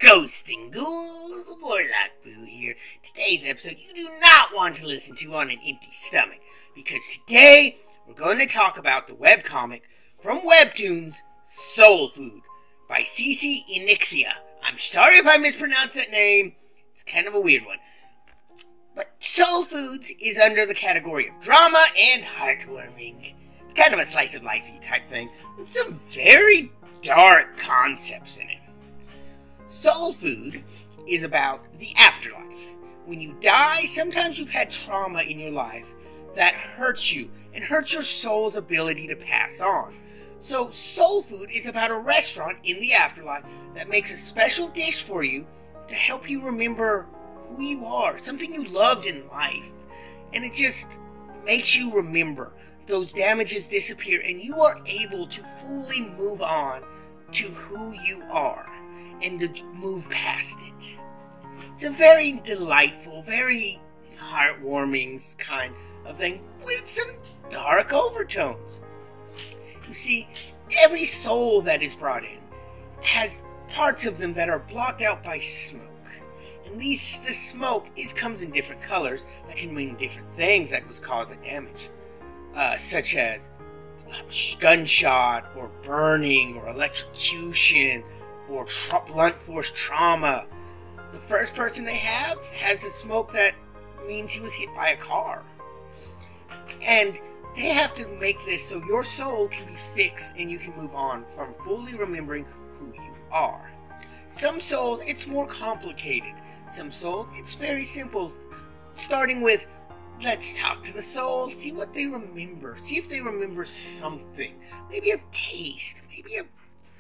Ghosting Ghouls, Warlock Boo here. Today's episode you do not want to listen to on an empty stomach, because today we're going to talk about the webcomic from Webtoons, Soul Food, by Cece Inixia. I'm sorry if I mispronounced that name, it's kind of a weird one. But Soul Foods is under the category of drama and heartwarming. It's kind of a slice of lifey type thing, with some very dark concepts in it. Soul Food is about the afterlife. When you die, sometimes you've had trauma in your life that hurts you and hurts your soul's ability to pass on. So Soul Food is about a restaurant in the afterlife that makes a special dish for you to help you remember who you are, something you loved in life. And it just makes you remember. Those damages disappear and you are able to fully move on to who you are and to move past it. It's a very delightful, very heartwarming kind of thing with some dark overtones. You see, every soul that is brought in has parts of them that are blocked out by smoke. And the smoke comes in different colors that can mean different things that was causing damage. Such as gunshot, or burning, or electrocution, or blunt force trauma. The first person they have has a smoke that means he was hit by a car. And they have to make this so your soul can be fixed and you can move on from fully remembering who you are. Some souls, it's more complicated. Some souls, it's very simple. Starting with, let's talk to the soul, see what they remember. See if they remember something. Maybe a taste, maybe a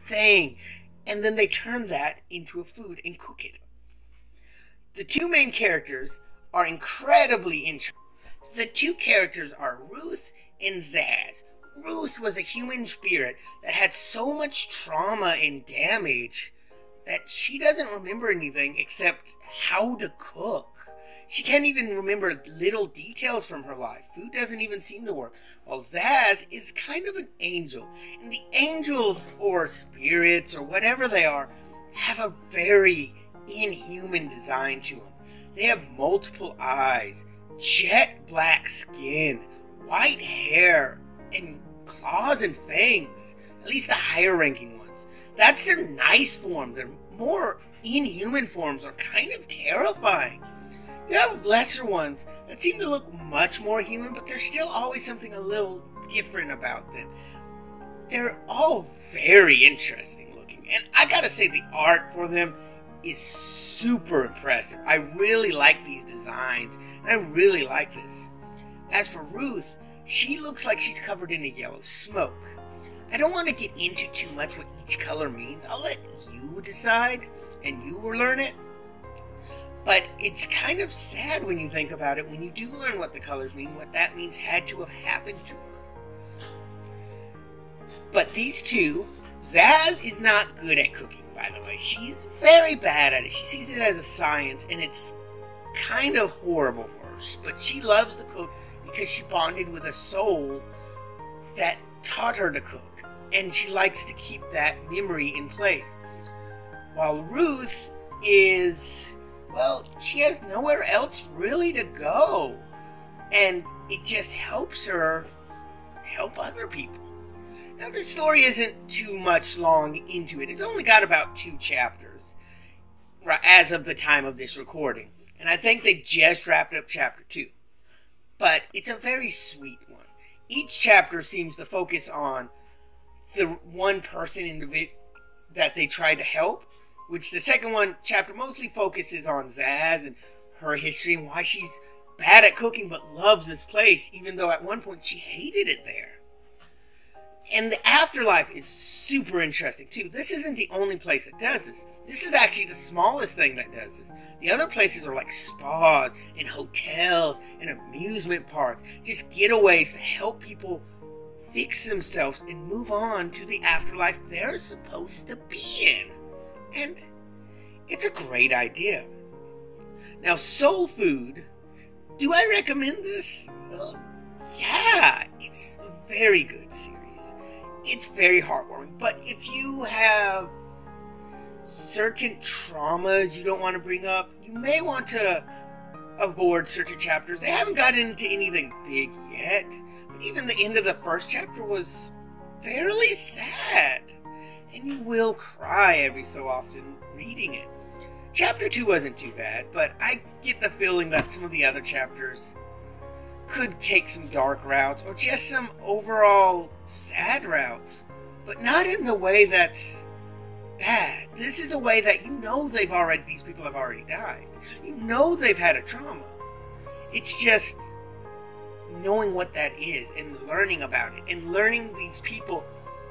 thing. And then they turn that into a food and cook it. The two main characters are incredibly interesting. The two characters are Ruth and Zaz. Ruth was a human spirit that had so much trauma and damage that she doesn't remember anything except how to cook. She can't even remember little details from her life. Food doesn't even seem to work. While Zaz is kind of an angel. And the angels, or spirits, or whatever they are, have a very inhuman design to them. They have multiple eyes, jet black skin, white hair, and claws and fangs. At least the higher ranking ones. That's their nice form. Their more inhuman forms are kind of terrifying. You have lesser ones that seem to look much more human, but there's still always something a little different about them. They're all very interesting looking, and I gotta say the art for them is super impressive. I really like these designs, and I really like this. As for Ruth, she looks like she's covered in a yellow smoke. I don't want to get into too much what each color means. I'll let you decide, and you will learn it. But it's kind of sad when you think about it, when you do learn what the colors mean, what that means had to have happened to her. But these two, Zaz is not good at cooking, by the way. She's very bad at it. She sees it as a science, and it's kind of horrible for her. But she loves to cook because she bonded with a soul that taught her to cook. And she likes to keep that memory in place. While Ruth is, well, she has nowhere else really to go. And it just helps her help other people. Now, the story isn't too much long into it. It's only got about 2 chapters as of the time of this recording. And I think they just wrapped up chapter 2. But it's a very sweet one. Each chapter seems to focus on the one person that they try to help. Which the second chapter mostly focuses on Zaz and her history and why she's bad at cooking but loves this place, even though at one point she hated it there. And the afterlife is super interesting too. This isn't the only place that does this. This is actually the smallest thing that does this. The other places are like spas and hotels and amusement parks, just getaways to help people fix themselves and move on to the afterlife they're supposed to be in. And it's a great idea. Now, Soul Food, do I recommend this? Well, yeah, it's a very good series. It's very heartwarming, but if you have certain traumas you don't want to bring up. You may want to avoid certain chapters. They haven't gotten into anything big yet, but even the end of the first chapter was fairly sad, and you will cry every so often reading it. Chapter 2 wasn't too bad, but I get the feeling that some of the other chapters could take some dark routes, or just some overall sad routes, but not in the way that's bad. This is a way that these people have already died. You know they've had a trauma. It's just knowing what that is and learning about it, and learning these people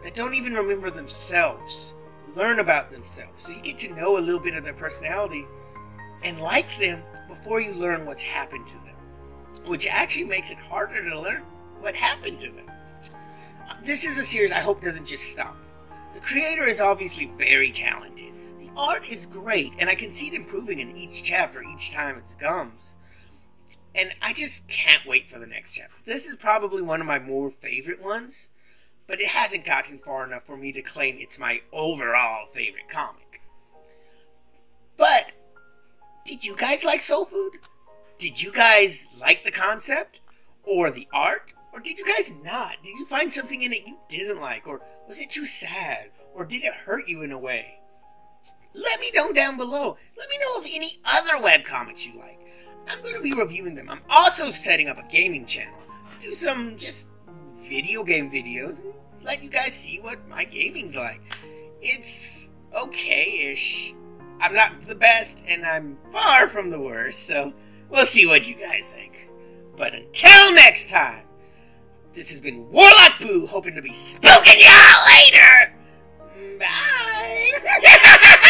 that don't even remember themselves learn about themselves. So you get to know a little bit of their personality and like them before you learn what's happened to them, which actually makes it harder to learn what happened to them. This is a series I hope doesn't just stop. The creator is obviously very talented. The art is great, and I can see it improving in each chapter, each time it comes. And I just can't wait for the next chapter. This is probably one of my more favorite ones, but it hasn't gotten far enough for me to claim it's my overall favorite comic. But, did you guys like Soul Food? Did you guys like the concept? Or the art? Or did you guys not? Did you find something in it you didn't like? Or was it too sad? Or did it hurt you in a way? Let me know down below. Let me know of any other webcomics you like. I'm going to be reviewing them. I'm also setting up a gaming channel to do some just video game videos and let you guys see what my gaming's like. It's okay-ish. I'm not the best, and I'm far from the worst, so we'll see what you guys think. But until next time, this has been Warlock Boo, hoping to be spooking y'all later. Bye!